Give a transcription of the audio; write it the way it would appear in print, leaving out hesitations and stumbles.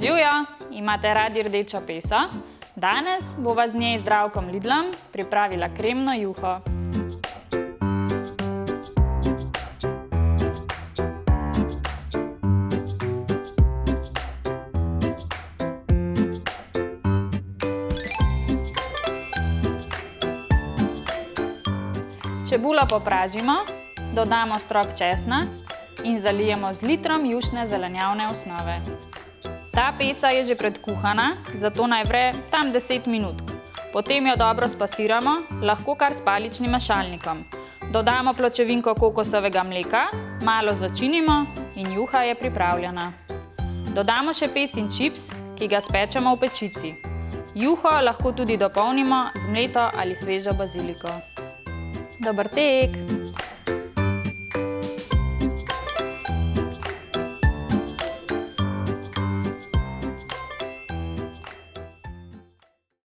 Živjo, imate radi rdečo peso? Danes bova z njej Zdravkom Lidlom pripravila kremno juho. Čebulo popražimo, dodamo strok česna in zalijemo z litrom jušne zelenjavne osnove. Ta pesa je že predkuhana, zato naj vre tam 10 minut. Potem jo dobro spasiramo, lahko kar s paličnim mešalnikom. Dodamo pločevinko kokosovega mleka, malo začinimo in juha je pripravljena. Dodamo še pesin čips, ki ga spečemo v pečici. Juho lahko tudi dopolnimo z mleto ali svežo baziliko. Dober tek!